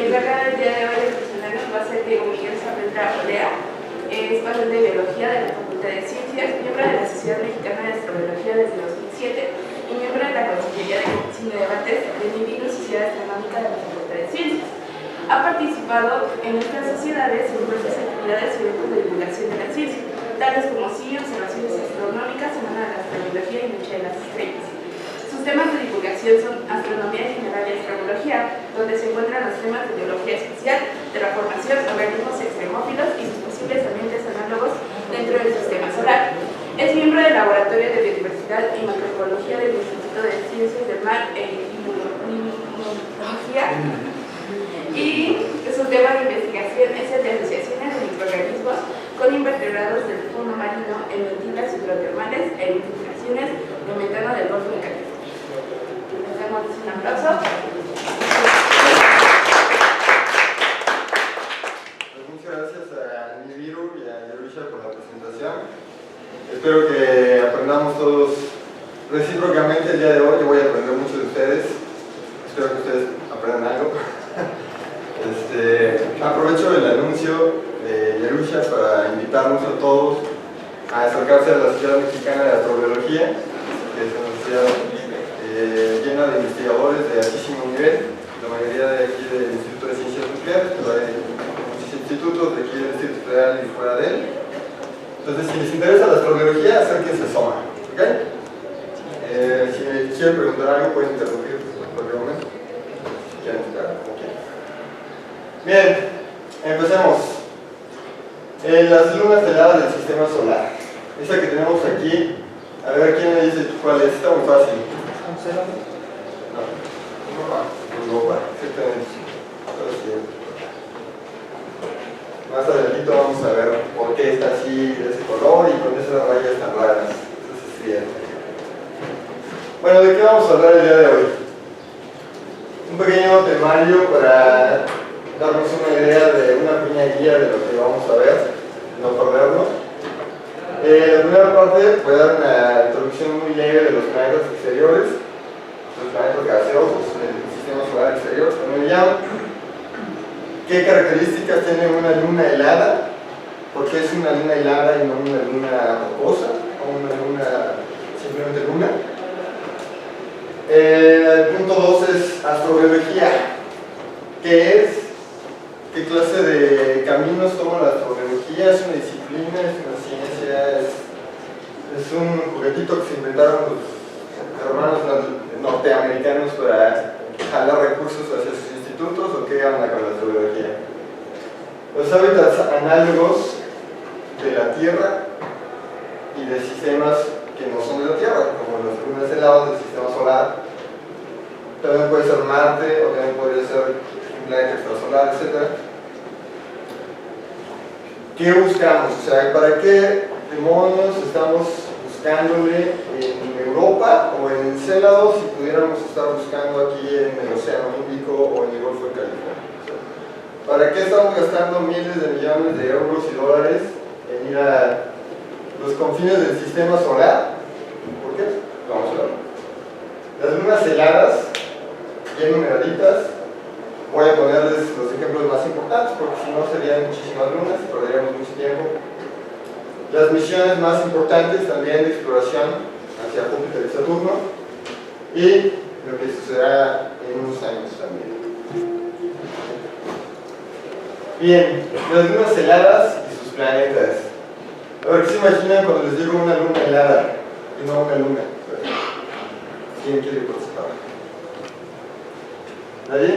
encargado el día de hoy de presentarnos va a ser Diego Miguel Saavedra Olea, es pasante de Biología de la Facultad de Ciencias, miembro de la Sociedad Mexicana de Astrobiología desde 2007 y miembro de la Consejería de Comisión de Debates de MIBI, Sociedad Astronómica de la Facultad de Ciencias. Ha participado en estas sociedades en diversas actividades y eventos de divulgación de la ciencia, tales como CIE, observaciones astronómicas, Semana de la Astrobiología y Noche de las Estrellas. Sus temas de divulgación son astronomía general y astrobiología, donde se encuentran los temas de biología espacial, terraformación, organismos extremófilos y sus posibles ambientes análogos dentro del sistema solar. Es miembro del Laboratorio de Biodiversidad y Macroecología del Instituto de Ciencias del Mar e Inmunología, y su tema de investigación es el de asociaciones de microorganismos con invertebrados del fondo marino en ventilas hidrotermales e infiltraciones de metano del Golfo de California. Les damos un aplauso. Muchas gracias a Nibiru y a Yerusha por la presentación. Espero que aprendamos todos recíprocamente el día de hoy. Yo voy a aprender mucho de ustedes. Espero que ustedes aprendan algo. Aprovecho el anuncio de Yerusha para invitarnos a todos a acercarse a la Sociedad Mexicana de Astrobiología, que es una sociedad llena de investigadores de altísimo nivel, la mayoría de aquí del Instituto de Ciencias Nucleares, pero hay muchos institutos de aquí del Distrito Federal y fuera de él. Entonces, si les interesa la astrobiología, acérquense a SOMA, ¿ok? Si me quieren preguntar algo, pueden interrumpir en cualquier momento. Si quieren estar, como quieran. Bien, empecemos. Las lunas heladas del sistema solar. Esa que tenemos aquí, a ver quién me dice cuál es. Está muy fácil. No, Europa, exactamente. Más adelantito vamos a ver por qué está así de ese color y con esas rayas tan raras. Entonces, bien. Bueno, ¿de qué vamos a hablar el día de hoy? Un pequeño temario para darnos una idea de una pequeña guía de lo que vamos a ver, no perdernos. La primera parte puede dar una introducción muy leve de los planetas exteriores, los planetas gaseosos del sistema solar exterior, como le llaman. ¿Qué características tiene una luna helada? ¿Por qué es una luna helada y no una luna rocosa o una luna simplemente luna? El punto 2 es astrobiología. ¿Qué es? ¿Qué clase de caminos toma la astrobiología? ¿Es una disciplina? ¿Es una ciencia? ¿Es un juguetito que se inventaron los hermanos norteamericanos para jalar recursos hacia sus institutos? ¿O qué habla con la astrobiología? Los hábitats análogos de la Tierra y de sistemas que no son de la Tierra, como las lunas heladas del sistema solar. También puede ser Marte, o también podría ser un planeta extrasolar, etc. ¿Qué buscamos? O sea, ¿para qué demonios estamos buscándole en Europa o en Encélado si pudiéramos estar buscando aquí en el Océano Índico o en el Golfo de California? ¿Para qué estamos gastando miles de millones de euros y dólares en ir a los confines del sistema solar? ¿Por qué? Vamos a ver. Las lunas heladas, bien numeraditas. Voy a ponerles los ejemplos más importantes porque si no serían muchísimas lunas y perderíamos mucho tiempo. Las misiones más importantes también de exploración hacia Júpiter y Saturno, y lo que sucederá en unos años también. Bien, las lunas heladas y sus planetas. A ver, ¿qué se imaginan cuando les digo una luna helada y no una luna? ¿Quién quiere participar? ¿Nadie?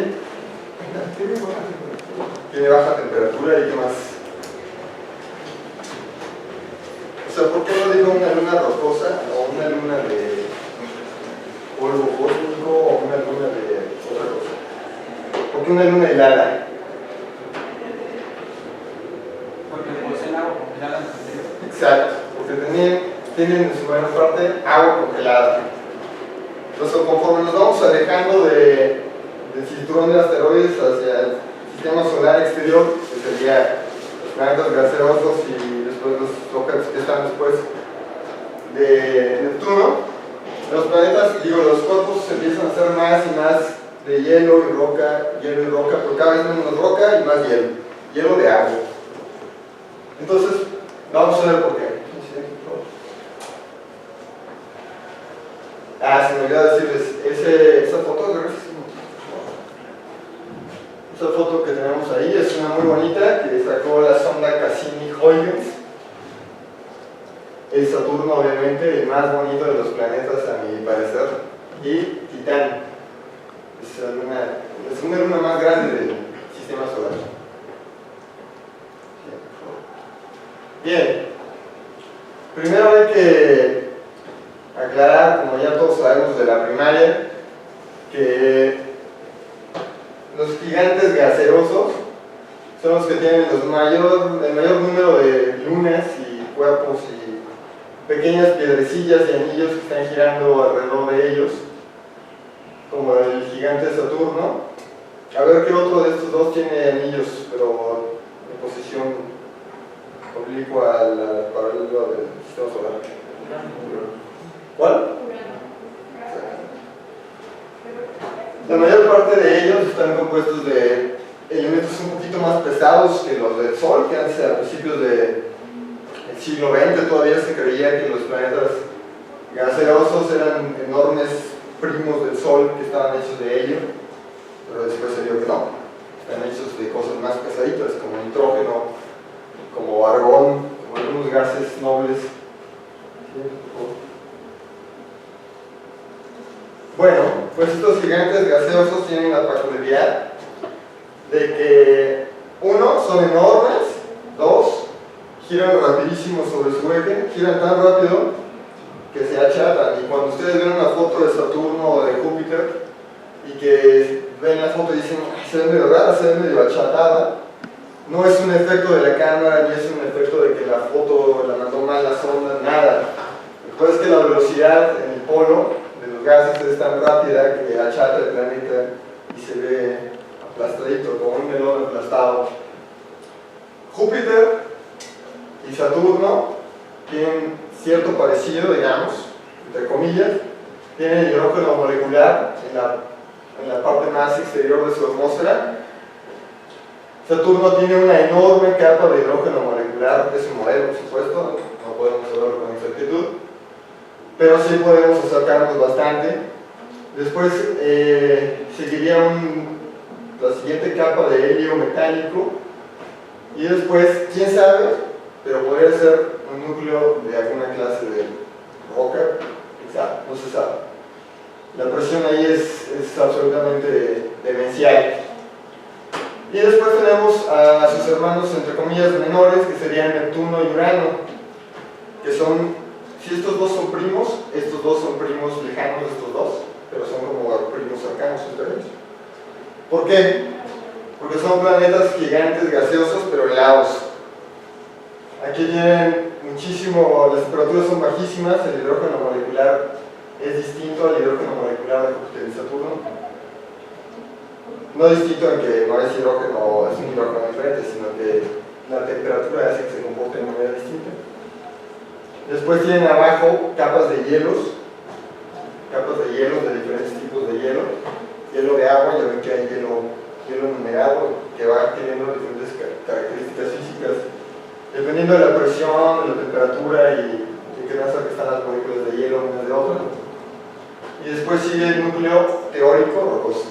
Tiene baja temperatura y qué más. O sea, ¿por qué no digo una luna rocosa o una luna de polvo cósmico o una luna de otra cosa? ¿Por qué una luna helada? Porque poseen agua congelada. Exacto, porque tienen en su mayor parte agua congelada. Entonces, conforme nos vamos alejando del cinturón de asteroides hacia el sistema solar exterior, que sería los planetas gaseosos y después los objetos que están después de Neptuno, los planetas, los cuerpos se empiezan a hacer más y más de hielo y roca, pero cada vez menos roca y más hielo. Hielo de agua. Entonces, vamos a ver por qué. Se me olvidó decirles, esa foto que tenemos ahí es una muy bonita que sacó la sonda Cassini-Huygens. Es Saturno, obviamente, el más bonito de los planetas a mi parecer, y Titán. Es una luna más grande del sistema solar. Bien, primero hay que aclarar, como ya todos sabemos de la primaria, que los gigantes gaseosos son los que tienen el mayor número de lunas y cuerpos y pequeñas piedrecillas y anillos que están girando alrededor de ellos, como el gigante Saturno. A ver qué otro de estos dos tiene anillos, pero en posición oblicua al paralelo del sistema solar. ¿Cuál? La mayor parte de ellos están compuestos de elementos un poquito más pesados que los del Sol, que antes a principios del siglo XX todavía se creía que los planetas gaseosos eran enormes primos del Sol que estaban hechos de helio, pero después se vio que no, están hechos de cosas más pesaditas como nitrógeno, como argón, como algunos gases nobles. Bueno, pues estos gigantes gaseosos tienen la peculiaridad de que, uno, son enormes, dos, giran rapidísimo sobre su eje, giran tan rápido que se achatan. Y cuando ustedes ven una foto de Saturno o de Júpiter y que ven la foto y dicen, se ve medio rara, se ve medio achatada, no es un efecto de la cámara ni es un efecto de que la foto la mandó mal la sonda, nada. Después es que la velocidad en el polo de los gases es tan rápida que achata el planeta y se ve aplastadito, como un melón aplastado. Júpiter y Saturno tienen cierto parecido, digamos, entre comillas. Tienen hidrógeno molecular en la parte más exterior de su atmósfera. Saturno tiene una enorme capa de hidrógeno molecular, es un modelo, por supuesto, no podemos saberlo con exactitud, pero sí podemos acercarnos bastante. Después seguiría la siguiente capa de helio metálico, y después, quién sabe, pero podría ser un núcleo de alguna clase de roca, no se sabe. La presión ahí es absolutamente demencial. Y después tenemos a sus hermanos, entre comillas, menores, que serían Neptuno y Urano, que son, si estos dos son primos, estos dos son primos lejanos de estos dos, pero son como primos cercanos entre ellos. ¿Por qué? Porque son planetas gigantes gaseosos, pero helados. Aquí tienen muchísimo, las temperaturas son bajísimas, el hidrógeno molecular es distinto al hidrógeno molecular de Júpiter y Saturno. No distinto en que no es hidrógeno, es un hidrógeno diferente, sino que la temperatura hace que se comporte de manera distinta. Después tienen abajo capas de hielos de diferentes tipos de hielo. Hielo de agua, ya ven que hay hielo numerado que va teniendo diferentes características físicas dependiendo de la presión, de la temperatura y de qué tan cerca están las moléculas de hielo unas de otras. Y después sigue el núcleo teórico rocoso.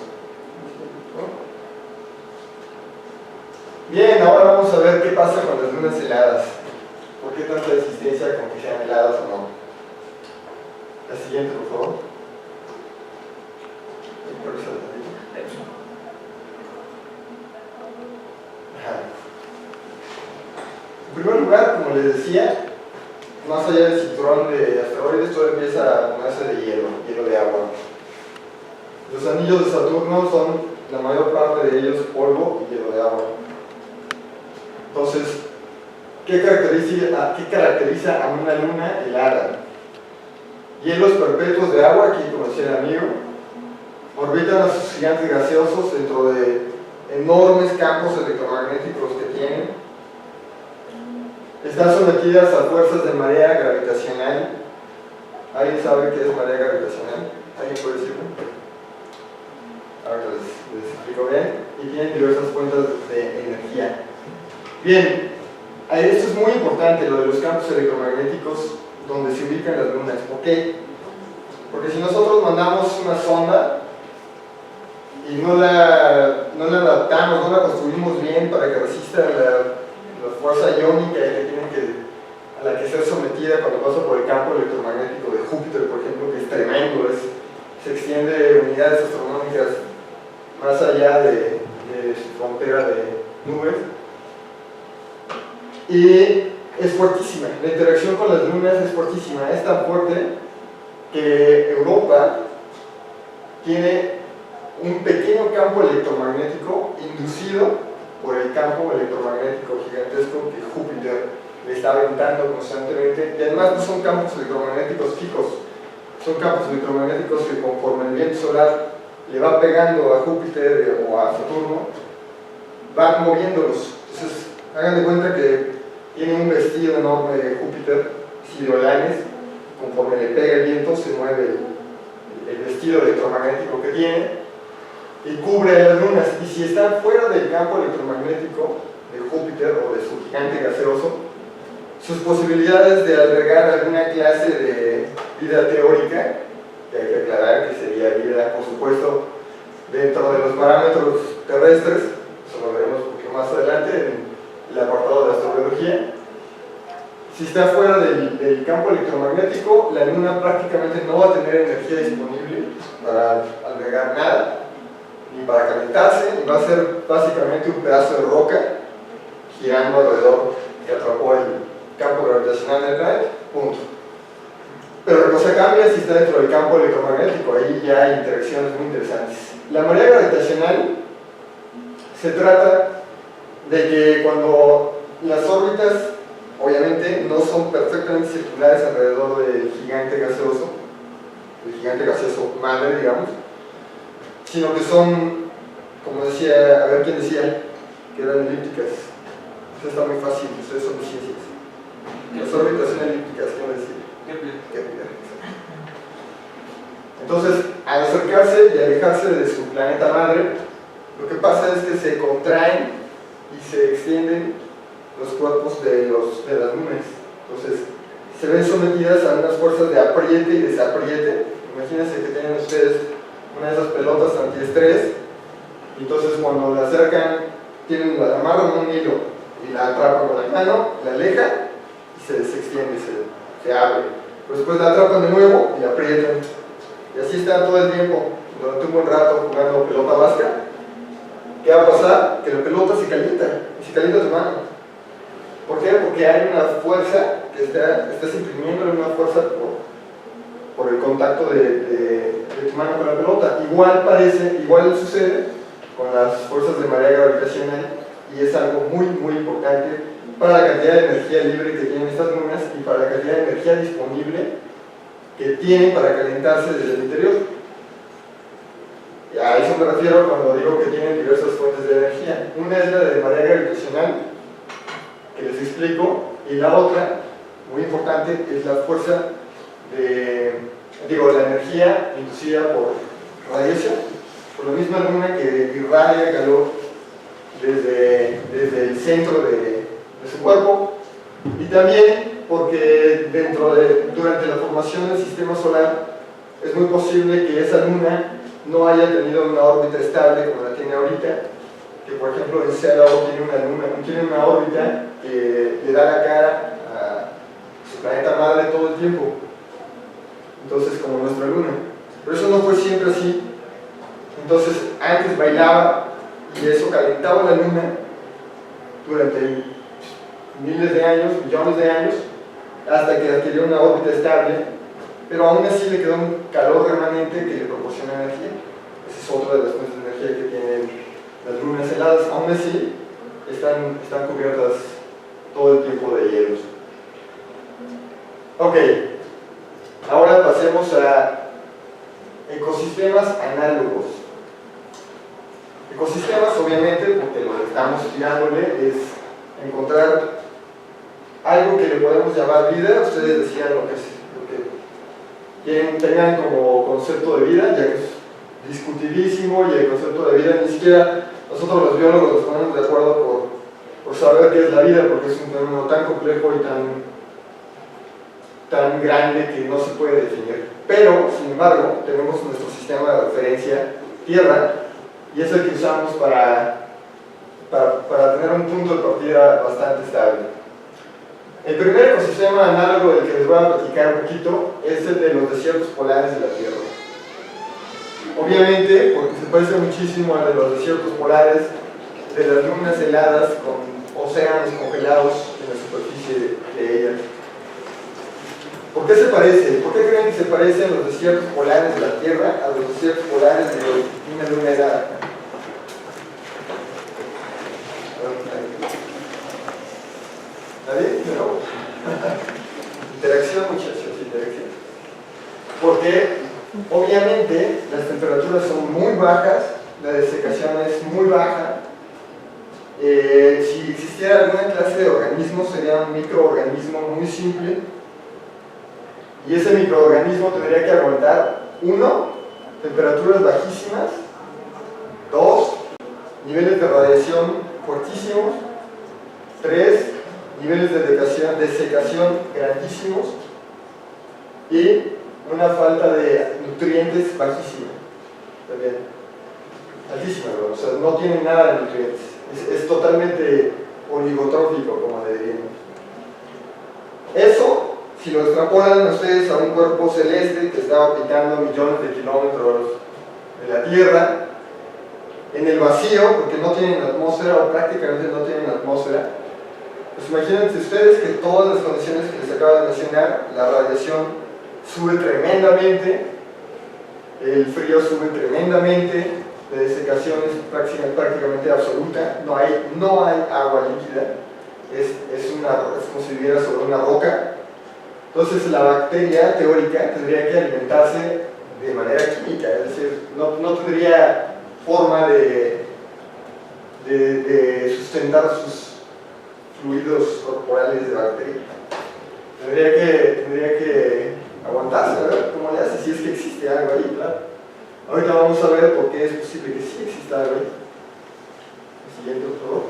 Bien, ahora vamos a ver qué pasa con las lunas heladas. ¿Por qué tanta resistencia con que sean heladas o no? La siguiente, por favor. En primer lugar, como les decía, más allá del cinturón de asteroides, todo empieza a ponerse de hielo de agua. Los anillos de Saturno son, la mayor parte de ellos, polvo y hielo de agua. Entonces, ¿qué caracteriza a una luna helada? Hielos perpetuos de agua, aquí como decía el amigo, orbitan a sus gigantes gaseosos dentro de enormes campos electromagnéticos que tienen. Están sometidas a fuerzas de marea gravitacional. ¿Alguien sabe qué es marea gravitacional? ¿Alguien puede decirlo? ahora les explico bien, y tienen diversas fuentes de energía. Bien, esto es muy importante, lo de los campos electromagnéticos donde se ubican las lunas. ¿Por qué? Porque si nosotros mandamos una sonda y no la adaptamos, no la construimos bien para que resista la fuerza iónica a la que ser sometida cuando pasa por el campo electromagnético de Júpiter, por ejemplo, que es tremendo, se extiende unidades astronómicas más allá de su frontera de nubes, y es fuertísima. La interacción con las lunas es fuertísima, es tan fuerte que Europa tiene un pequeño campo electromagnético inducido por el campo electromagnético gigantesco que Júpiter le está aventando constantemente, y además no son campos electromagnéticos fijos, son campos electromagnéticos que conforme el viento solar le va pegando a Júpiter o a Saturno, van moviéndolos. Entonces, hagan de cuenta que tiene un vestido enorme de Júpiter, siderolanes, conforme le pega el viento se mueve el vestido electromagnético que tiene y cubre las lunas. Y si está fuera del campo electromagnético de Júpiter o de su gigante gaseoso, sus posibilidades de albergar alguna clase de vida teórica, que hay que aclarar que sería vida, por supuesto, dentro de los parámetros terrestres, eso lo veremos un poquito más adelante en el apartado de astrobiología. Si está fuera del campo electromagnético, la Luna prácticamente no va a tener energía disponible para albergar nada, ni para calentarse, y va a ser básicamente un pedazo de roca girando alrededor que atrapó el campo gravitacional del planeta, punto. Pero la cosa cambia si está dentro del campo electromagnético, ahí ya hay interacciones muy interesantes. La marea gravitacional se trata de que cuando las órbitas obviamente no son perfectamente circulares alrededor del gigante gaseoso, el gigante gaseoso madre, digamos, sino que son, como decía, a ver quién decía, que eran elípticas. Eso está muy fácil, ustedes son de ciencias. Las órbitas son elípticas, ¿quién decía? Kepler. Entonces, al acercarse y alejarse de su planeta madre, lo que pasa es que se contraen y se extienden los cuerpos de las lunas. Entonces, se ven sometidas a unas fuerzas de apriete y desapriete. Imagínense que tienen ustedes una de esas pelotas antiestrés, y entonces cuando la acercan, la amarran a un hilo y la atrapan con la mano, la alejan y se extiende, se abre. Pero después la atrapan de nuevo y la aprietan. Y así están todo el tiempo, durante un buen rato jugando pelota vasca. ¿Qué va a pasar? Que la pelota se calienta, y se calienta tu mano. ¿Por qué? Porque hay una fuerza que estás imprimiéndole una fuerza por el contacto de tu mano con la pelota. Igual sucede con las fuerzas de marea gravitacional, y es algo muy, muy importante para la cantidad de energía libre que tienen estas lunas y para la cantidad de energía disponible que tienen para calentarse desde el interior. Y a eso me refiero cuando digo que tienen diversas fuentes de energía. Una es la de marea gravitacional, que les explico, y la otra, muy importante, es la fuerza la energía inducida por radiación, por la misma luna que irradia calor desde el centro de su cuerpo, y también porque durante la formación del sistema solar es muy posible que esa luna no haya tenido una órbita estable como la tiene ahorita, que por ejemplo Encélado tiene una órbita que le da la cara a su planeta madre todo el tiempo, entonces como nuestra luna. Pero eso no fue siempre así. Entonces antes bailaba y eso calentaba la luna durante miles de años, millones de años, hasta que adquirió una órbita estable, pero aún así le quedó un calor remanente que le proporciona energía. Esa es otra de las fuentes de energía que tienen las lunas heladas. Aún así están cubiertas todo el tiempo de hielos. Ok, ahora pasemos a ecosistemas análogos. Ecosistemas, obviamente, porque lo que estamos estudiándole es encontrar algo que le podemos llamar vida. Ustedes decían lo que tengan como concepto de vida, ya que discutidísimo, y el concepto de vida, ni siquiera nosotros los biólogos nos ponemos de acuerdo por saber qué es la vida, porque es un fenómeno tan complejo y tan grande que no se puede definir. Pero, sin embargo, tenemos nuestro sistema de referencia, Tierra, y es el que usamos para tener un punto de partida bastante estable. El primer ecosistema análogo del que les voy a platicar un poquito es el de los desiertos polares de la Tierra. Obviamente, porque se parece muchísimo al de los desiertos polares, de las lunas heladas con océanos congelados en la superficie de ellas. ¿Por qué se parece? ¿Por qué creen que se parecen los desiertos polares de la Tierra a los desiertos polares de una luna helada? ¿Nadie? ¿No? Interacción, muchachos, interacción. Porque obviamente las temperaturas son muy bajas, la desecación es muy baja. Si existiera alguna clase de organismo, sería un microorganismo muy simple, y ese microorganismo tendría que aguantar 1. Temperaturas bajísimas, 2. Niveles de radiación fuertísimos, 3. Niveles de desecación grandísimos, y una falta de nutrientes bajísima, también altísima, ¿no? O sea, no tiene nada de nutrientes, es totalmente oligotrófico, como le diríamos. Eso, si lo extrapolan ustedes a un cuerpo celeste que está orbitando millones de kilómetros de la Tierra, en el vacío, porque no tienen atmósfera, o prácticamente no tienen atmósfera, pues imagínense ustedes que todas las condiciones que les acabo de mencionar, la radiación sube tremendamente, el frío sube tremendamente, la desecación es prácticamente absoluta, no hay agua líquida, es como si viviera sobre una roca. Entonces la bacteria teórica tendría que alimentarse de manera química, es decir, no tendría forma de sustentar sus fluidos corporales de bacteria. Tendría que aguantarse, a ver cómo le hace, si es que existe algo ahí, claro. Ahorita vamos a ver por qué es posible que sí exista algo ahí. El siguiente, por favor.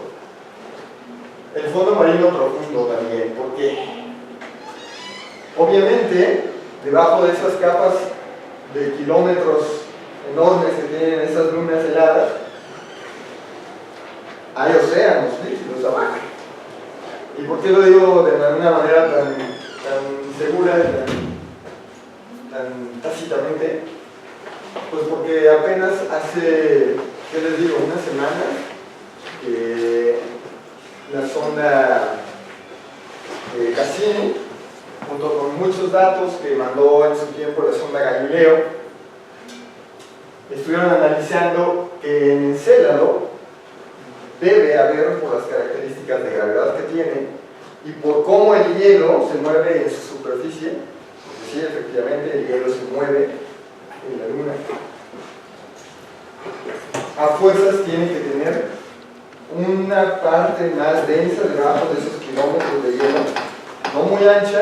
El fondo marino profundo también, porque obviamente debajo de esas capas de kilómetros enormes que tienen esas lunas heladas, hay océanos líquidos abajo. ¿Y por qué lo digo de una manera tan segura, tan tácitamente? Pues porque apenas hace, ¿qué les digo?, una semana, que la sonda Cassini, junto con muchos datos que mandó en su tiempo la sonda Galileo, estuvieron analizando que en Encélado debe haber, por las características de gravedad que tiene y por cómo el hielo se mueve en su superficie, porque sí, efectivamente el hielo se mueve en la Luna, a fuerzas tiene que tener una parte más densa debajo de esos kilómetros de hielo, no muy ancha,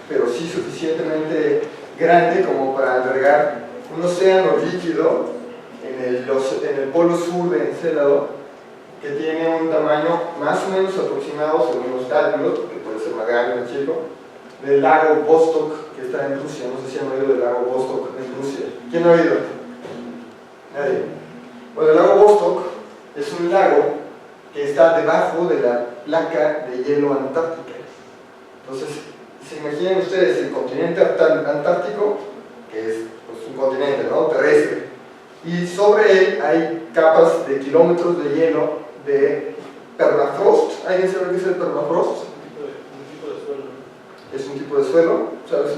pero sí suficientemente grande como para albergar un océano líquido en el polo sur de Encélado, que tiene un tamaño más o menos aproximado, según los cálculos, porque puede ser más grande o más chico, del lago Vostok, que está en Rusia. No sé si han oído del lago Vostok en Rusia. ¿Quién ha oído? Nadie. Bueno, el lago Vostok es un lago que está debajo de la placa de hielo antártica. Entonces, se imaginan ustedes el continente antártico, que es pues, un continente, ¿no?, terrestre, y sobre él hay capas de kilómetros de hielo de permafrost. ¿Alguien sabe qué es el permafrost? Un tipo de suelo. ¿Es un tipo de suelo? ¿Sabes?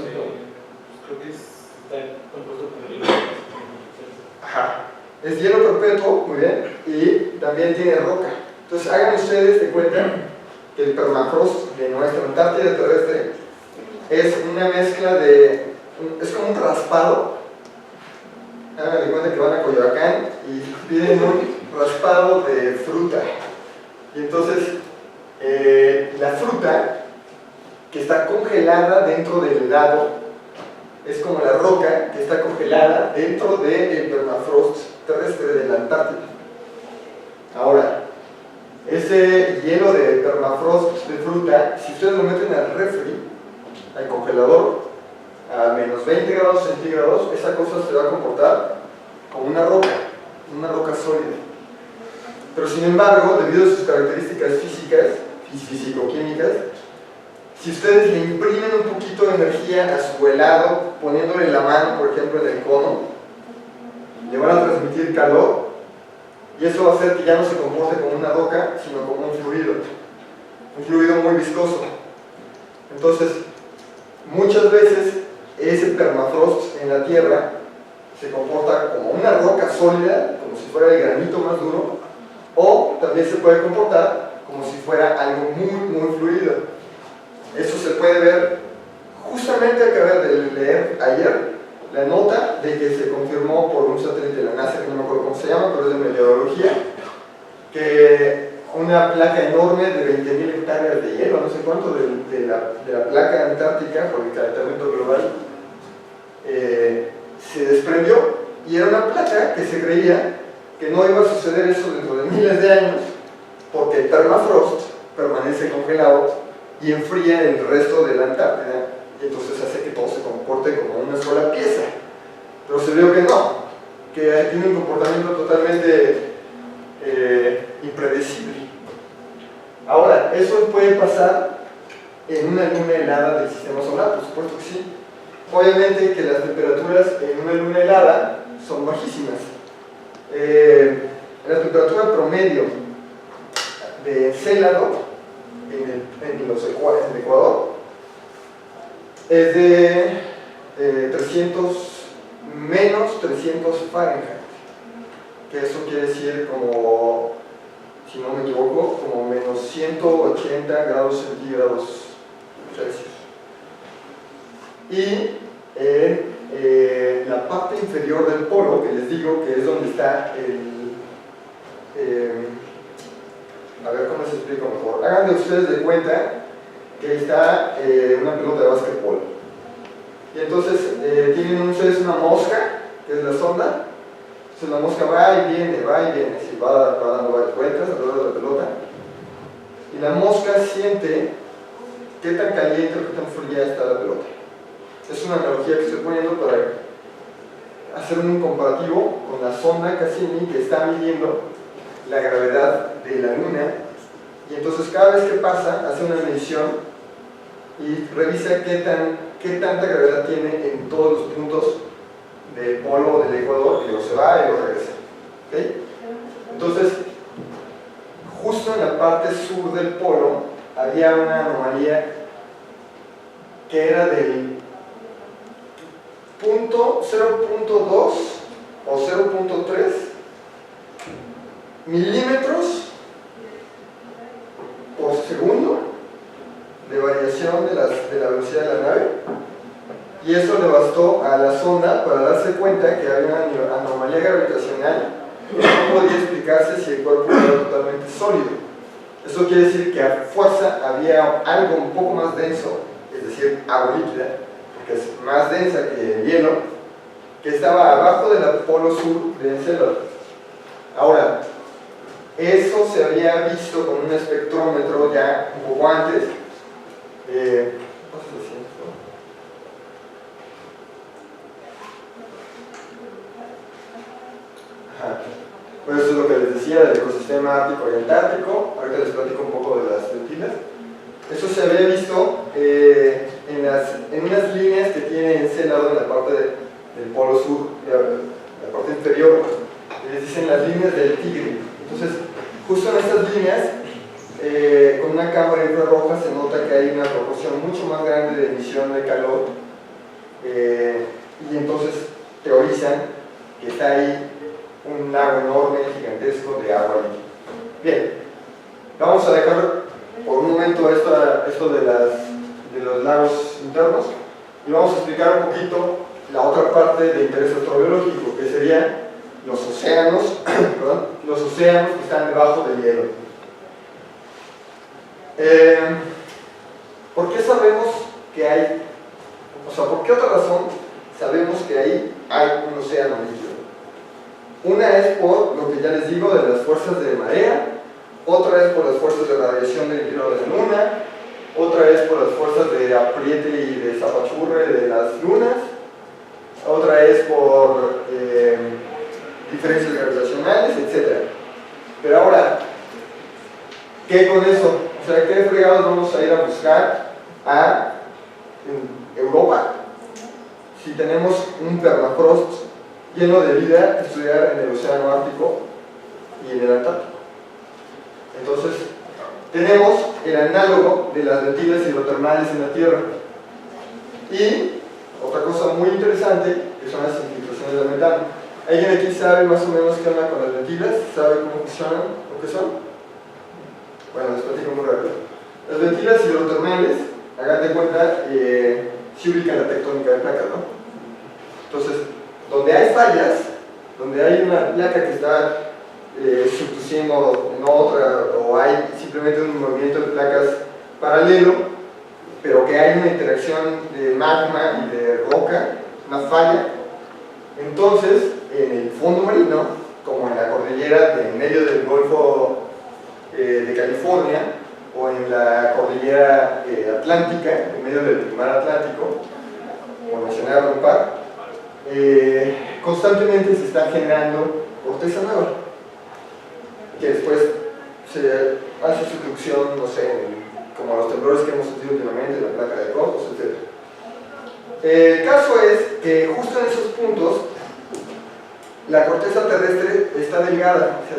Creo que está compuesto por hielo. Ajá. Es hielo perpetuo, muy bien, y también tiene roca. Entonces hagan ustedes de cuenta que el permafrost de nuestra Antártida terrestre es una mezcla de... es como un raspado. Hagan de cuenta que van a Coyoacán y piden un raspado de fruta. Y entonces la fruta, que está congelada dentro del helado, es como la roca que está congelada dentro del permafrost terrestre de la Antártida. Ahora, ese hielo de permafrost de fruta, si ustedes lo meten al refri, al congelador, a menos 20 grados centígrados, esa cosa se va a comportar como una roca sólida. Pero sin embargo, debido a sus características físicas y físico-químicas, si ustedes le imprimen un poquito de energía a su helado, poniéndole la mano, por ejemplo, en el cono, le van a transmitir calor, y eso va a hacer que ya no se comporte como una roca, sino como un fluido muy viscoso. Entonces, muchas veces ese permafrost en la Tierra se comporta como una roca sólida, como si fuera el granito más duro, o también se puede comportar como si fuera algo muy fluido. Eso se puede ver, justamente acabé de leer ayer la nota de que se confirmó por un satélite de la NASA, que no me acuerdo cómo se llama, pero es de meteorología, que una placa enorme de 20.000 hectáreas de hielo, no sé cuánto, de la placa antártica por el calentamiento global, se desprendió, y era una placa que se creía que no iba a suceder eso dentro de miles de años, porque el permafrost permanece congelado y enfría el resto de la Antártida, y entonces hace que todo se comporte como una sola pieza. Pero se vio que no, que tiene un comportamiento totalmente impredecible. Ahora, ¿eso puede pasar en una luna helada del sistema solar? Por supuesto que sí. Obviamente que las temperaturas en una luna helada son bajísimas. La temperatura promedio de Encélado en el Ecuador es de menos 300 Fahrenheit, que eso quiere decir como, si no me equivoco, como menos 180 grados centígrados Celsius. Y en la parte inferior del polo, que les digo que es donde está a ver cómo les explico mejor. Háganme ustedes de cuenta que está una pelota de básquetbol. Y entonces tienen ustedes una mosca, que es la sonda. Entonces la mosca va y viene, así va dando varias vueltas alrededor de la pelota. Y la mosca siente qué tan caliente o qué tan fría está la pelota. Es una analogía que estoy poniendo para hacer un comparativo con la sonda Cassini, que está midiendo la gravedad de la Luna, y entonces cada vez que pasa hace una medición y revisa qué tanta gravedad tiene en todos los puntos del polo del Ecuador, y luego se va y lo regresa. ¿Okay? Entonces, justo en la parte sur del polo había una anomalía que era del 0.2 o 0.3 milímetros por segundo de variación de la velocidad de la nave, y eso le bastó a la sonda para darse cuenta que había una anomalía gravitacional que no podía explicarse si el cuerpo era totalmente sólido. Eso quiere decir que a fuerza había algo un poco más denso, es decir, agua líquida, porque es más densa que el hielo, que estaba abajo del polo sur de Encélado. Ahora, eso se había visto con un espectrómetro ya un poco antes. Pues eso es lo que les decía del ecosistema ártico y antártico. Ahorita les platico un poco de las lentinas. Eso se había visto en unas líneas que tiene Encélado en la parte del polo sur, la parte inferior, les dicen las líneas del tigre. Entonces, justo en estas líneas, con una cámara infrarroja se nota que hay una proporción mucho más grande de emisión de calor, y entonces teorizan que está ahí un lago enorme, gigantesco de agua líquida. Bien, vamos a dejar por un momento esto de los lagos internos y vamos a explicar un poquito la otra parte de interés astrobiológico, que serían los océanos, perdón, los océanos que están debajo del hielo. ¿Por qué sabemos que hay, o sea, por qué otra razón sabemos que ahí hay un océano líquido. Una es por lo que ya les digo de las fuerzas de marea, otra es por las fuerzas de radiación del interior de la Luna, otra es por las fuerzas de apriete y de zapachurre de las lunas, otra es por diferencias gravitacionales, etc. Pero ahora, ¿qué con eso? O sea, ¿qué fregados vamos a ir a buscar a Europa si tenemos un permafrost lleno de vida que estudiar en el océano Ártico y en el Antártico? Entonces, tenemos el análogo de las ventilas hidrotermales en la Tierra. Y otra cosa muy interesante, que son las infiltraciones de metano. ¿Alguien aquí sabe más o menos qué onda con las ventilas? ¿Sabe cómo funcionan o qué son? Bueno, les platico muy rápido. Las ventilas hidrotermales, hagan de cuenta, se ubican en la tectónica de placas, ¿no? Entonces, donde hay fallas, donde hay una placa que está subduciendo en otra, o hay simplemente un movimiento de placas paralelo, pero que hay una interacción de magma y de roca, una falla, entonces en el fondo marino, como en la cordillera de en medio del Golfo de California, o en la cordillera atlántica, en medio del mar Atlántico, por mencionar un par, constantemente se está generando corteza nueva, que después se hace subducción, no sé, como los temblores que hemos sentido últimamente, la placa de Cocos, etc. El caso es que justo en esos puntos la corteza terrestre está delgada, se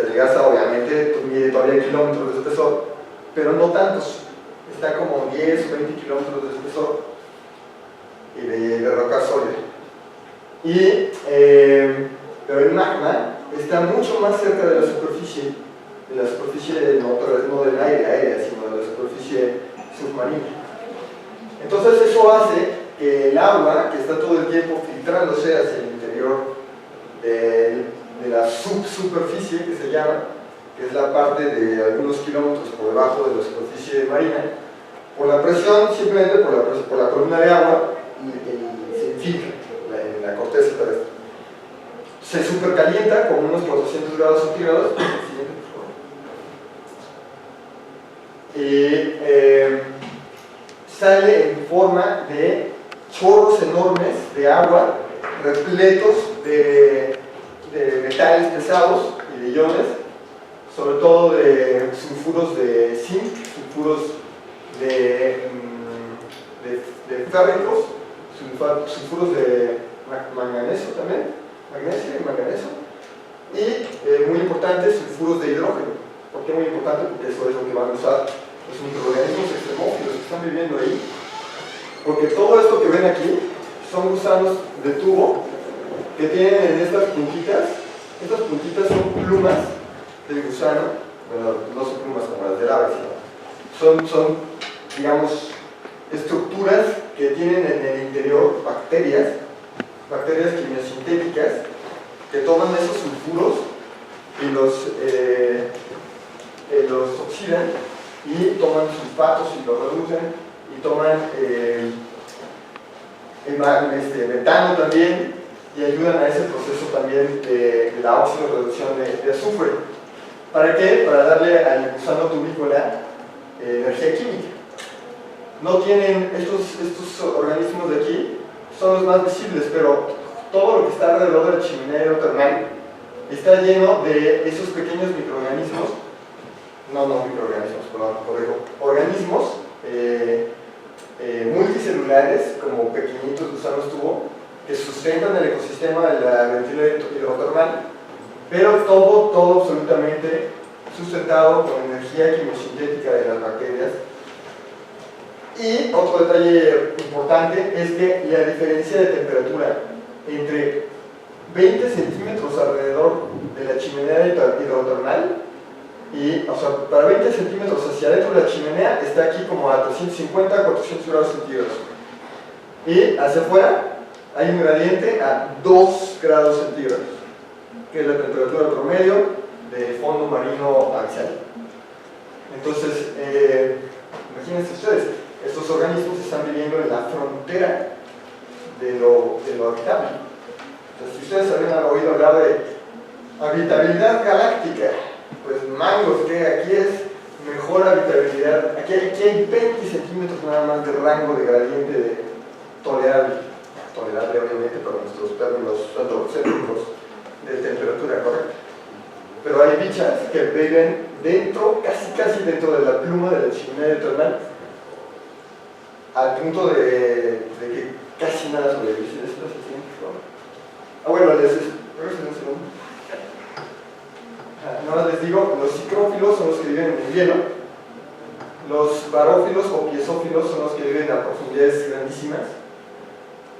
adelgaza obviamente, mide todavía kilómetros de espesor, pero no tantos, está como 10 o 20 kilómetros de espesor y de roca sólida. Pero el magma está mucho más cerca de la superficie no del aire aérea, sino de la superficie submarina. Entonces eso hace que el agua, que está todo el tiempo filtrándose hacia el interior de la subsuperficie, que se llama, que es la parte de algunos kilómetros por debajo de la superficie marina, por la presión, simplemente por la columna de agua, se infiltra en la corteza terrestre. Se supercalienta con unos 400 grados centígrados, y sale en forma de chorros enormes de agua repletos de metales pesados y de iones, sobre todo de sulfuros de zinc, sulfuros de férricos, sulfuros de manganeso también, magnesio y manganeso, y muy importante, sulfuros de hidrógeno. ¿Por qué muy importante? Porque eso es lo que van a usar los microorganismos extremófilos que están viviendo ahí. Porque todo esto que ven aquí son gusanos de tubo que tienen en estas puntitas. Estas puntitas son plumas del gusano. Bueno, no son plumas como las del ave, sino son, digamos, estructuras que tienen en el interior bacterias quimiosintéticas que toman esos sulfuros y los oxidan y toman sulfatos y los reducen y toman metano también y ayudan a ese proceso también de la oxidorreducción de azufre. ¿Para qué? Para darle al gusano tubícola energía química. No tienen estos organismos de aquí, son los más visibles, pero todo lo que está alrededor de la chimenea hidrotermal está lleno de esos pequeños microorganismos, organismos multicelulares, como pequeñitos gusanos tubo, que sustentan el ecosistema de la ventila hidrotermal, pero todo absolutamente sustentado con energía quimiosintética de las bacterias. Y otro detalle importante es que la diferencia de temperatura entre 20 centímetros alrededor de la chimenea hidrotermal y, o sea, para 20 centímetros hacia adentro de la chimenea está aquí como a 350 a 400 grados centígrados y hacia afuera hay un gradiente a 2 grados centígrados, que es la temperatura promedio del fondo marino axial. Entonces, imagínense ustedes, estos organismos están viviendo en la frontera de lo habitable. Entonces, si ustedes habían oído hablar de habitabilidad galáctica, pues mangos, que aquí es mejor habitabilidad, aquí hay 20 centímetros nada más de rango de gradiente tolerable obviamente para nuestros términos antropocéntricos de temperatura correcta. Pero hay bichas que viven dentro, casi dentro de la pluma de la chimenea termal, al punto de que casi nada sobrevive. Bueno, nada más les digo, los psicrófilos son los que viven en el hielo, los barófilos o piezófilos son los que viven a profundidades grandísimas,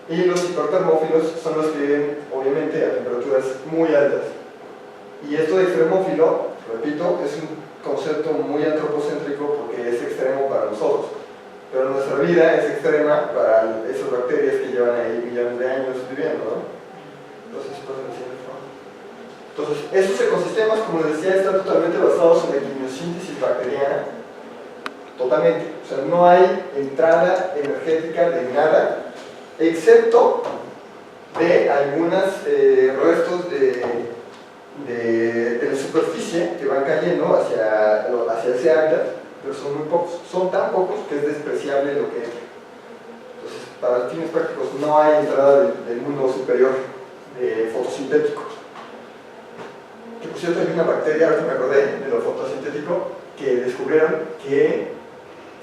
y los hipertermófilos son los que viven, obviamente, a temperaturas muy altas. Y esto de extremófilo, repito, es un concepto muy antropocéntrico porque es extremo para nosotros, pero nuestra vida es extrema para esas bacterias que llevan ahí millones de años viviendo, ¿no? Entonces, esos ecosistemas, como les decía, están totalmente basados en la quimiosíntesis bacteriana, totalmente. O sea, no hay entrada energética de nada, excepto de algunos restos de la superficie que van cayendo hacia ese hábitat, pero son muy pocos. Son tan pocos que es despreciable lo que entra. Entonces, para fines prácticos, no hay entrada del mundo superior fotosintético. Que por cierto, hay una bacteria, ahora que me acordé de lo fotosintético, que descubrieron que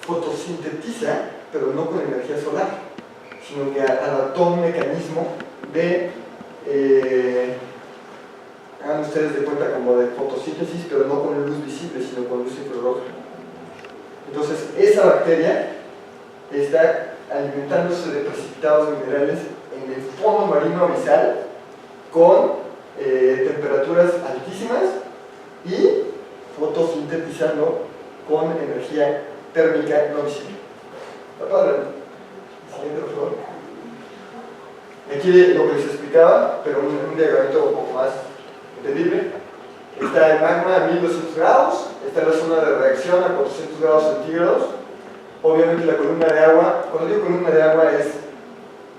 fotosintetiza, pero no con energía solar, sino que adaptó un mecanismo de, hagan ustedes de cuenta como de fotosíntesis, pero no con luz visible, sino con luz infrarroja. Entonces, esa bacteria está alimentándose de precipitados minerales en el fondo marino abisal con temperaturas altísimas y fotosintetizando con energía térmica no visible. ¿Está padre? Siguiente, por favor. Aquí lo que les explicaba, pero un diagramito un poco más entendible. Está el magma a 1200 grados, está la zona de reacción a 400 grados centígrados. Obviamente la columna de agua, cuando digo columna de agua es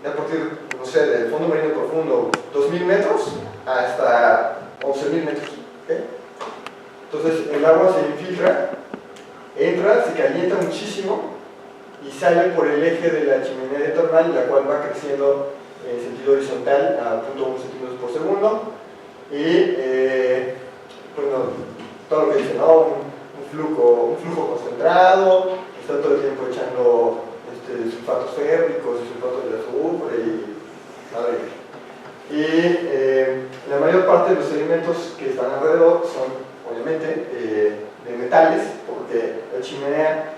a partir, no sé, del fondo marino profundo 2000 metros hasta 11.000 metros. ¿Okay? Entonces el agua se infiltra, entra, se calienta muchísimo y sale por el eje de la chimenea termal, la cual va creciendo en sentido horizontal a 0.1 centímetros por segundo. Y bueno, todo lo que dice, ¿no? Un flujo concentrado, está todo el tiempo echando sulfatos férricos y sulfatos de azufre y madre mía. Y la mayor parte de los elementos que están alrededor son, obviamente, de metales, porque la chimenea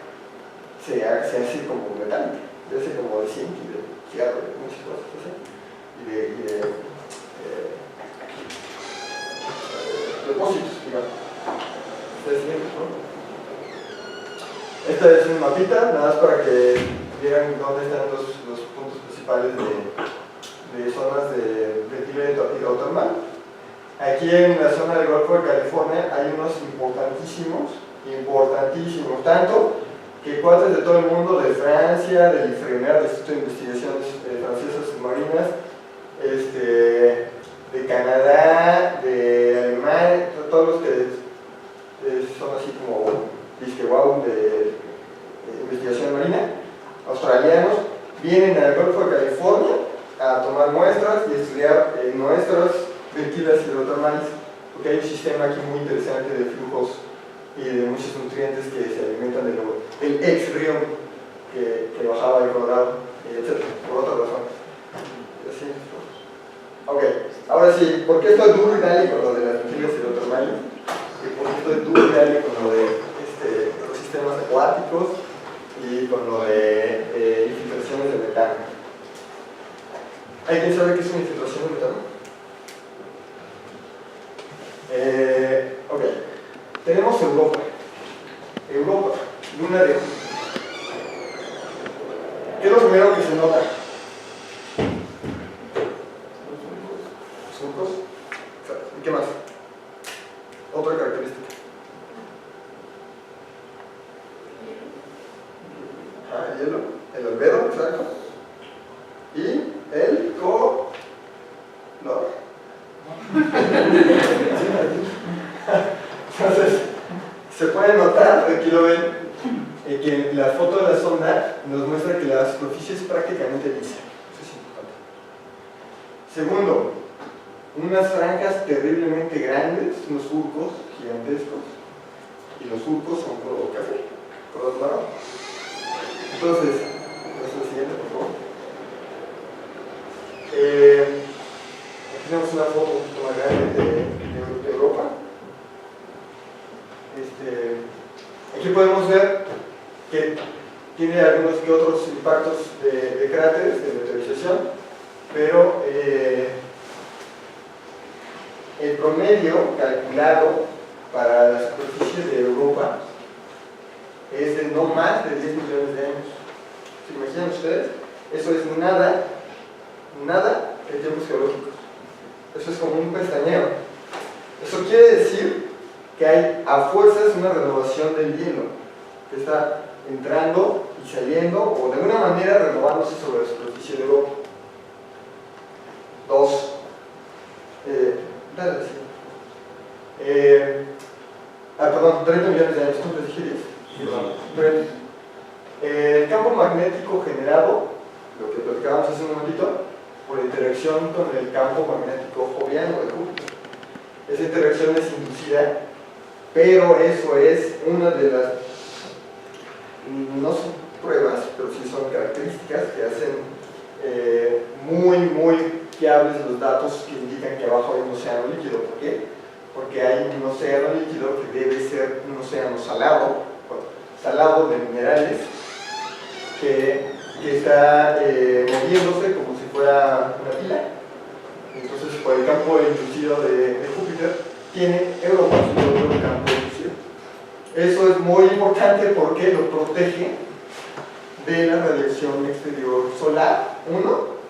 se hace como metálica, se hace como de zinc y de hierro, de muchas cosas así, y de depósitos, digamos. Esta es un mapita, nada más para que vieran dónde están los puntos principales de zonas de vertido hidrotermal. Aquí en la zona del Golfo de California hay unos importantísimos, tanto que cuates de todo el mundo, de Francia, del IFREMER, del Instituto de Investigaciones Francesas Submarinas, de Canadá, de Alemania, todos los que son así como disque wow de investigación marina, australianos, vienen al Golfo de California a tomar muestras y estudiar nuestras vertidas hidrotermales, porque hay un sistema aquí muy interesante de flujos y de muchos nutrientes que se alimentan del ex río que bajaba del Colorado, etc. por otras razones. Así. Ok, ahora sí, ¿por qué estoy duro y dale con lo de las vertidas hidrotermales? ¿Y por qué estoy duro y dale con lo de ecosistemas acuáticos y con lo de infiltraciones de metano? ¿Hay quien sabe qué es una infiltración de metano? Ok, tenemos Europa, luna de Júpiter. ¿Qué es lo primero que se nota? Surcos. ¿Y qué más? Otra característica. Hielo, el albedo, exacto. Y el nos muestra que la superficie es prácticamente lisa. Eso es importante. Segundo, unas franjas terriblemente grandes, unos surcos gigantescos, y los surcos son color café, color marrón. Entonces, la siguiente, por favor. Aquí tenemos una foto un poquito más grande de Europa. Aquí podemos ver que tiene algunos que otros impactos de cráteres, de meteorización, pero el promedio calculado para la superficie de Europa es de no más de 10 millones de años. ¿Se imaginan ustedes? Eso es nada en tiempos geológicos. Eso es como un pestañeo. Eso quiere decir que hay a fuerzas una renovación del hielo que está entrando y saliendo, o de alguna manera renovándose sobre la superficie de Europa. Dos. Dale, sí. Perdón, 30 millones de años, ¿cómo les dije 10? El campo magnético generado, lo que platicábamos hace un momentito, por interacción con el campo magnético joviano de Júpiter. Esa interacción es inducida, pero eso es una de las, no son pruebas, pero sí son características que hacen muy fiables los datos que indican que abajo hay un océano líquido. ¿Por qué? Porque hay un océano líquido que debe ser un océano salado de minerales que está moviéndose como si fuera una pila. Entonces, por el campo inducido de Júpiter, tiene Europa su propio campo inducido. Eso es muy importante porque lo protege de la radiación exterior solar, uno,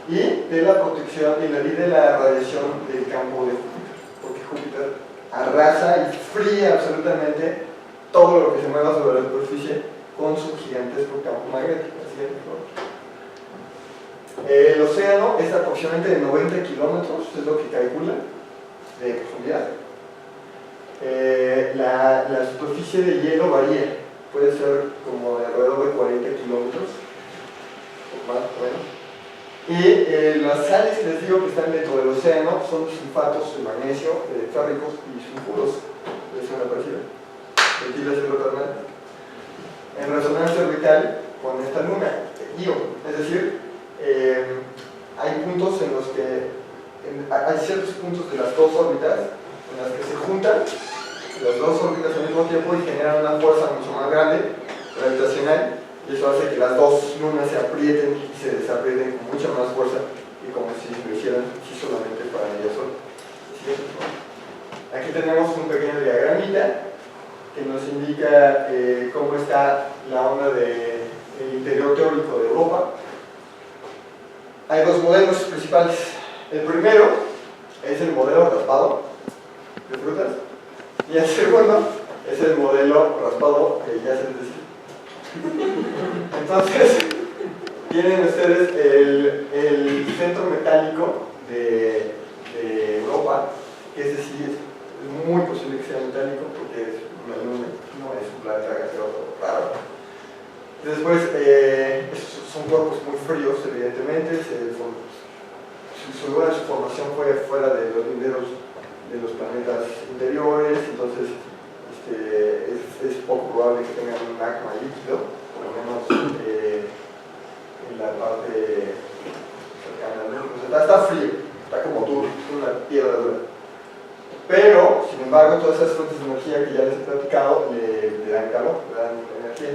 y de la protección y de la radiación del campo de Júpiter, porque Júpiter arrasa y fría absolutamente todo lo que se mueva sobre la superficie con su gigantesco campo magnético. El océano es aproximadamente de 90 kilómetros, es lo que calcula de profundidad. La superficie de hielo varía, puede ser como de alrededor de 40 kilómetros, o más o menos. Y las sales que les digo que están dentro del océano son sulfatos de magnesio, férricos y sulfuros, de zona parecida, metilas hidrotermales, en resonancia orbital con esta luna, Io. Es decir, hay puntos en los que hay ciertos puntos de las dos órbitas en las que se juntan las dos órbitas al mismo tiempo y generan una fuerza mucho más grande, gravitacional, y eso hace que las dos lunas se aprieten y se desaprieten con mucha más fuerza que como si lo hicieran solamente para ella sola. Aquí tenemos un pequeño diagramita que nos indica cómo está la onda del interior teórico de Europa. Hay dos modelos principales. El primero es el modelo raspado de frutas y el segundo es el modelo raspado que ya se les decía. Entonces, tienen ustedes el centro metálico de Europa, que ese sí es muy posible que sea metálico porque es una luna, no es un planeta gaseoso raro. Después, son cuerpos muy fríos, evidentemente, su formación fue fuera de los linderos de los planetas interiores, entonces es poco probable que tengan un magma líquido, por lo menos en la parte cercana al núcleo. Está frío, está como duro, es una piedra dura. Pero, sin embargo, todas esas fuentes de energía que ya les he platicado le dan calor, le dan energía.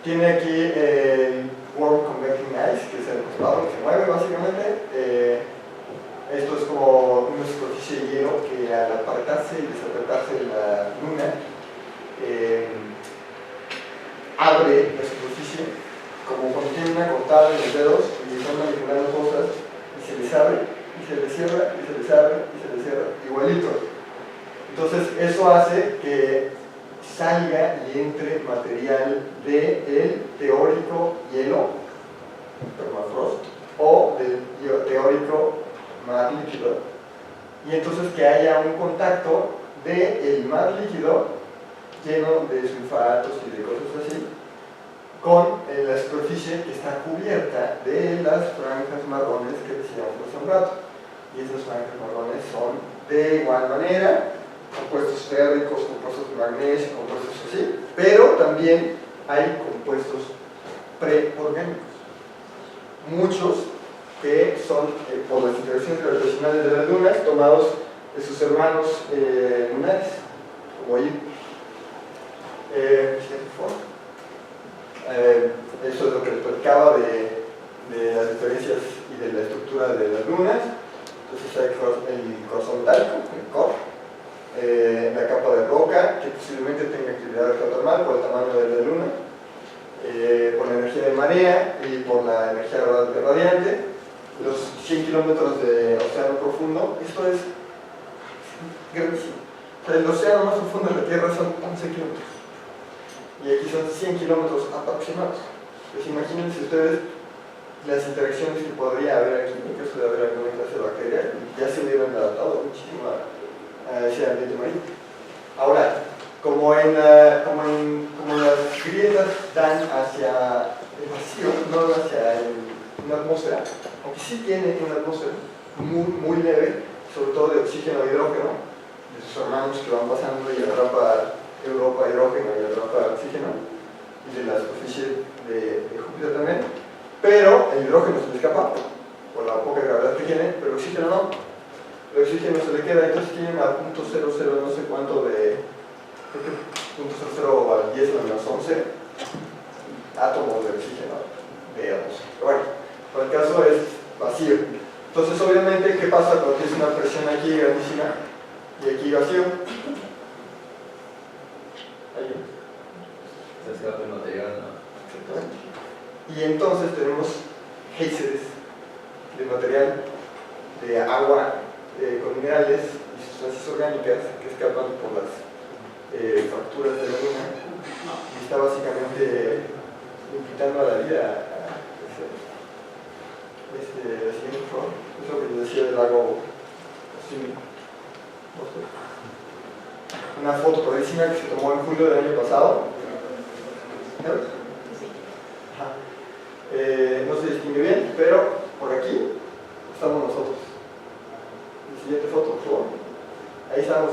Tiene aquí el Warm Convecting Ice, que es el raspado que se mueve básicamente. Esto es como una superficie de hielo que al apretarse y desapretarse de la luna abre la superficie, como cuando tiene una cortada en los dedos y están manipulando cosas y se les abre y se les cierra y se les abre y se les cierra, igualito. Entonces eso hace que salga y entre material del teórico hielo, permafrost, o del teórico mar líquido, y entonces que haya un contacto del mar líquido lleno de sulfatos y de cosas así con la superficie que está cubierta de las franjas marrones que decíamos hace un rato. Y esas franjas marrones son de igual manera compuestos férricos, compuestos de magnesio, compuestos así, pero también hay compuestos preorgánicos. Muchos que son por las interacciones gravitacionales de las lunas tomados de sus hermanos lunares, como ahí. Eso es lo que les platicaba de las diferencias y de la estructura de las lunas. Entonces hay el corazón metálico, el core, la capa de roca, que posiblemente tenga actividad geotermal por el tamaño de la luna, por la energía de marea y por la energía radiante, los 100 kilómetros de océano profundo. Esto es grandísimo. O sea, el océano más profundo de la Tierra son 11 kilómetros. Y aquí son 100 kilómetros aproximados. Pues imagínense ustedes las interacciones que podría haber aquí, en caso de haber alguna clase de bacteria, ya se hubieran adaptado muchísimo a ese ambiente marino. Ahora, como las grietas dan hacia el vacío, no hacia una atmósfera, aunque sí tiene una atmósfera muy leve, sobre todo de oxígeno e hidrógeno, de sus hermanos que van pasando y atrapa Europa hidrógeno y atrapa oxígeno, y de la superficie de Júpiter también, pero el hidrógeno se le escapa por la poca gravedad que tiene, pero el oxígeno no. El oxígeno se le queda, entonces tiene a .00 no sé cuánto de, creo que .00 al 10 a la menos 11 átomos de oxígeno de atmósfera. Pero bueno, por el caso es vacío. Entonces obviamente, ¿qué pasa cuando tienes una presión aquí grandísima y aquí vacío? Ahí. Se escapa el material, ¿no? Exactamente. Y entonces tenemos géiseres de material, de agua, con minerales y sustancias orgánicas que escapan por las fracturas de la luna, y está básicamente invitando a la vida a crecer. Siguiente, por favor. Es lo que les decía del lago Simi. Una foto padrísima que se tomó en julio del año pasado. Ajá. No se distingue bien, pero por aquí estamos nosotros. La siguiente foto, por favor. Ahí estamos.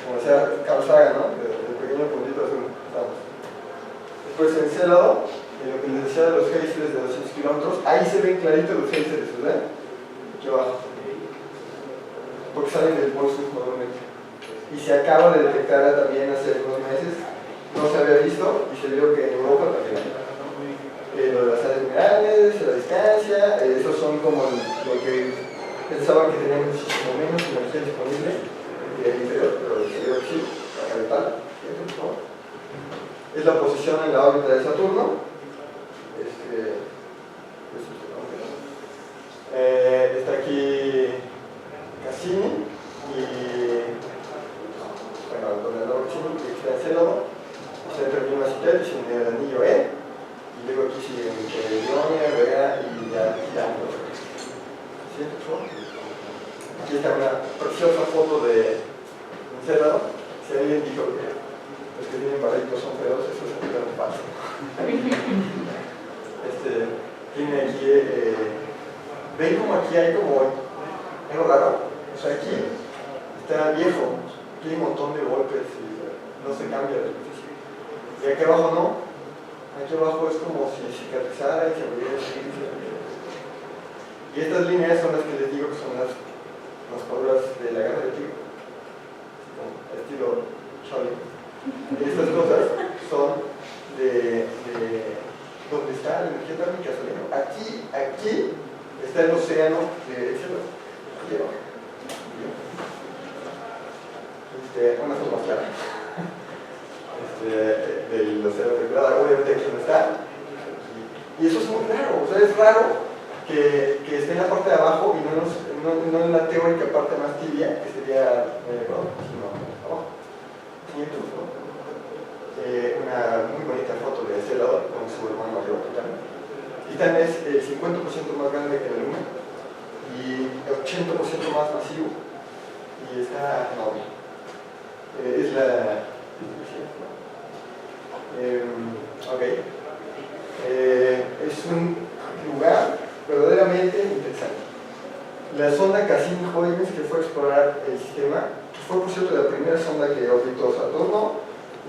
Como decía Carl Sagan, ¿no? El pequeño puntito azul. Estamos. Después en Célado, en lo que les decía de los géiseres de 200 kilómetros, ahí se ven claritos los géiseres, ¿verdad? Aquí abajo. Porque salen del polo sur normalmente. Y se acaba de detectar también hace unos meses, no se había visto, y se vio que en Europa también hay. Lo de las sales minerales, la distancia, esos son como lo que pensaban que tenían muchísimo menos energía disponible del interior, pero el exterior sí, la capital. Es la posición en la órbita de Saturno. Está aquí Cassini y bueno, el gobernador Cassini, que está en Célado, está entre Lima Citel y en el anillo E, y luego aquí siguen Ionia, Vega y ya. ¿Sí? Aquí está una preciosa foto de Célado. Si alguien dijo que los que tienen barritos son feos, eso es un falso. Tiene aquí, ven como aquí hay como algo raro. O sea, aquí está viejo, aquí hay un montón de golpes y no se cambia la superficie. Y aquí abajo no. Aquí abajo es como si cicatrizara y se abriera. Y estas líneas son las que les digo que son las paduras de la guerra del Tigre, como estilo Charlie. Y estas cosas son de donde está la energía térmica saliendo. Aquí está el océano de Célado. Aquí abajo. Una foto más clara del océano de Plata, obviamente aquí no está. Y eso es muy raro, o sea, es raro que esté en la parte de abajo y no en la teórica parte más tibia, que sería sino abajo. Siguiente, por favor. Una muy bonita foto de Célado con su hermano mayor Titán. Titán es el 50% más grande que la Luna y el 80% más masivo, y está enorme. Es la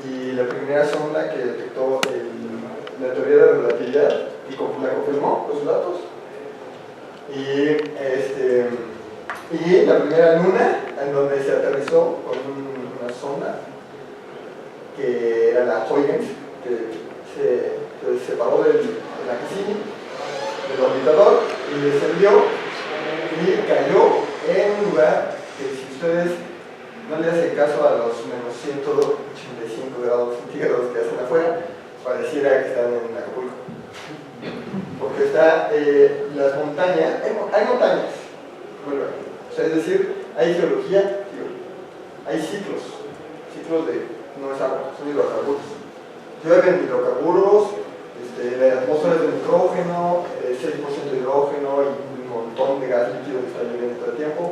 y la primera sonda que detectó la teoría de la relatividad y la confirmó los datos. Y la primera luna en donde se aterrizó con una sonda que era la Huygens, que se separó de la Cassini, del orbitador, y descendió y cayó en un lugar que, si ustedes no le hacen caso a los menos 185 grados centígrados que hacen afuera, pareciera que están en Acapulco. Porque está las montañas, hay montañas, o sea, es decir, hay geología, hay ciclos de, no es agua, son hidrocarburos. Llueven hidrocarburos, la atmósfera es de nitrógeno, 6% de hidrógeno y un montón de gas líquido que está lloviendo todo el tiempo.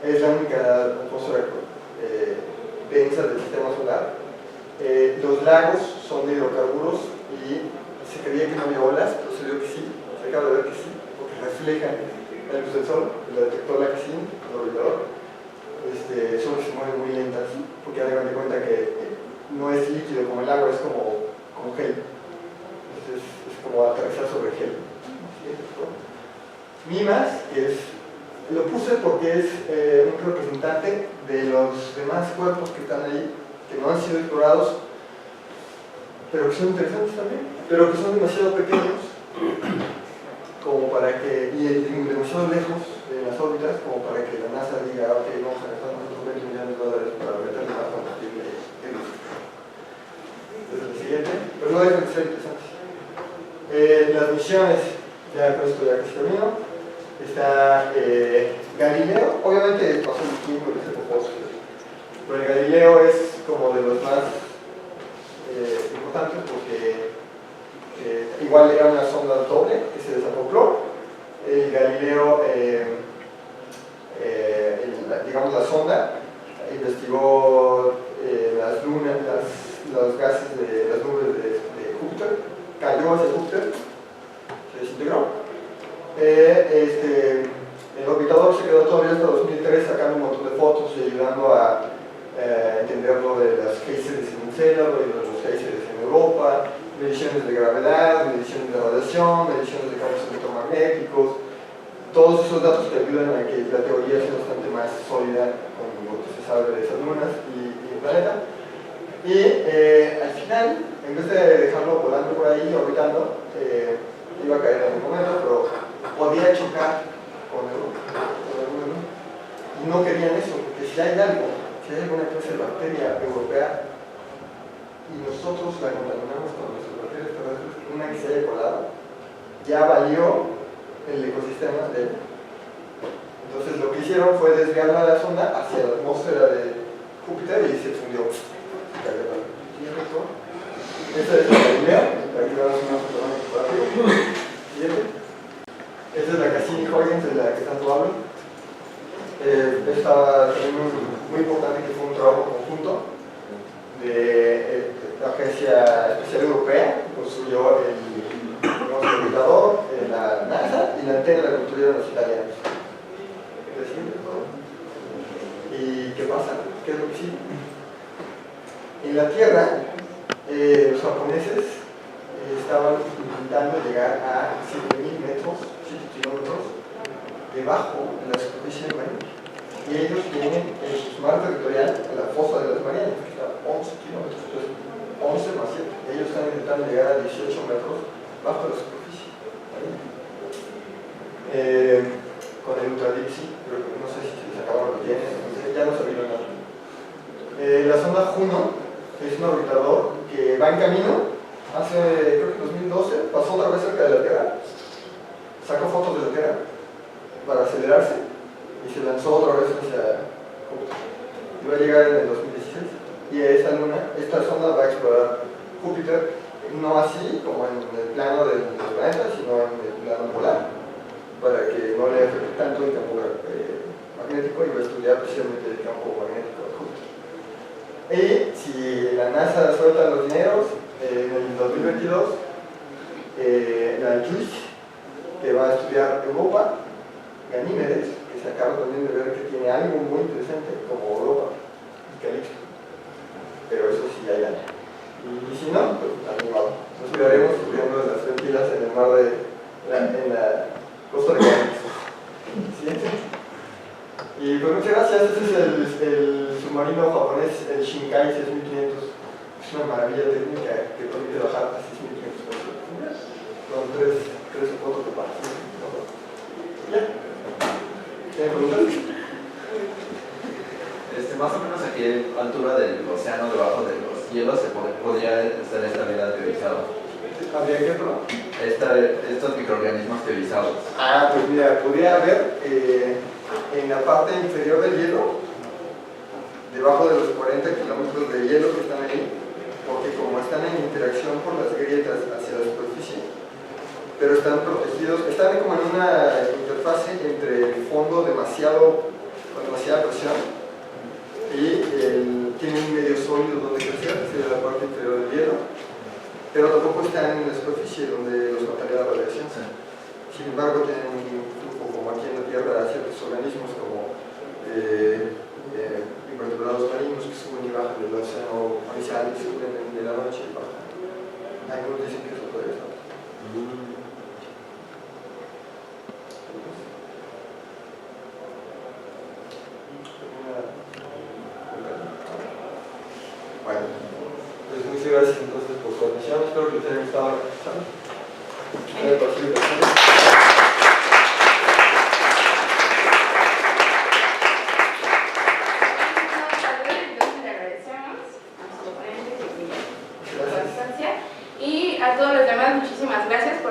Es la única atmósfera densa del sistema solar. Los lagos son de hidrocarburos y se creía que no había olas, pero se vio que sí, se acaba de ver que sí, porque reflejan la luz del sol, la detectó la Cassini, el orbitador. Solo se mueven muy lentas, porque hagan de cuenta que no es líquido como el agua, es como gel. Entonces es como aterrizar sobre gel. MIMAS, lo puse porque es un representante de los demás cuerpos que están ahí, que no han sido explorados, pero que son interesantes también, pero que son demasiado pequeños como para que, y demasiado lejos de las órbitas como para que la NASA diga, ok, vamos a gastar nosotros $20 millones para meterle más combustible en luz. Entonces el siguiente, pero no dejan de ser interesantes. Las misiones, ya con esto ya casi termino. Está Galileo, obviamente pasó un tiempo y se ocupó, pero el Galileo es como de los más importantes porque igual era una sonda doble que se desacopló. El Galileo, digamos la sonda, investigó las lunas, los gases de las nubes de Júpiter, cayó hacia Júpiter, se desintegró. El orbitador se quedó todavía hasta 2003 sacando un montón de fotos y ayudando a entender lo de las géiseres en Encélado y los géiseres en Europa, mediciones de gravedad, mediciones de radiación, mediciones de campos electromagnéticos, todos esos datos que ayudan a que la teoría sea bastante más sólida con lo que se sabe de esas lunas y el planeta. Y al final, en vez de dejarlo volando por ahí, orbitando, iba a caer en algún momento, pero podía chocar con el mundo. Y no querían eso, porque si hay alguna clase de bacteria europea y nosotros la contaminamos con nuestras bacterias terrestres, una que se haya colado, ya valió el ecosistema de él. Entonces lo que hicieron fue desviar la sonda hacia la atmósfera de Júpiter y se fundió. Esta es la Galileo, aquí vamos a una fotografía. Siguiente. Esta es la Cassini-Huygens de la que tanto hablo. Esta también muy importante, que fue un trabajo conjunto de la Agencia Espacial Europea, que construyó el orbitador, la NASA, y la antena la construyeron los italianos. ¿Y qué pasa? ¿Qué es lo que sigue? En la Tierra, los japoneses estaban intentando llegar a 7.000 metros, 7 kilómetros debajo de la superficie marina. Y ellos tienen en su mar territorial la fosa de las Marianas, que está a 11 kilómetros, entonces 11 más 7. Ellos están intentando llegar a 18 metros bajo la superficie marina. Con el Ultra Deep Sea, pero no sé si se acabaron los bienes, ya no se vieron nada. La sonda Juno es un orbitador que va en camino. Hace, creo que en 2012, pasó otra vez cerca de la Tierra, sacó fotos de la Tierra para acelerarse y se lanzó otra vez hacia Júpiter. Iba a llegar en el 2016 y esta sonda va a explorar Júpiter, no así como en el plano de los planetas, sino en el plano polar, para que no le afecte tanto el campo magnético, y va a estudiar precisamente el campo magnético de Júpiter. Y si la NASA suelta los dineros, en el 2022, la JUICE, que va a estudiar Europa, Ganímedes, que se acaba también de ver que tiene algo muy interesante como Europa, y Calixto. si hay daño. Y si no, pues animado. Nos quedaremos cubriendo las ventilas en el mar en la costa de Guadalupe. Siguiente. Y pues muchas gracias. Este es el submarino japonés, el Shinkai 6500. Es una maravilla técnica que permite bajar a 6500 metros. Con 3 o 4 capas. ¿Ya? ¿Tienen preguntas? Más o menos a qué altura del océano debajo de los hielos se podría estar esta vida teorizada. ¿Habría que probar? Estos microorganismos teorizados. Ah, pues mira, podría haber en la parte inferior del hielo, debajo de los 40 kilómetros de hielo que están ahí, porque como están en interacción por las grietas hacia la superficie, pero están protegidos, están como en una interfase entre el fondo con demasiada presión y tiene un medio sólido donde crecer, que sería la parte inferior del hielo, pero tampoco están en la superficie donde los mataría la radiación. Sin embargo, tienen un flujo, como aquí en la Tierra, ciertos organismos como invertebrados marinos que suben y bajan del océano abyesal, que suben de la noche y bajan. Algunos dicen que eso puede estar. Bueno, pues muchas gracias entonces por su atención. Espero que les haya gustado la presentación. Y a todos los demás, muchísimas gracias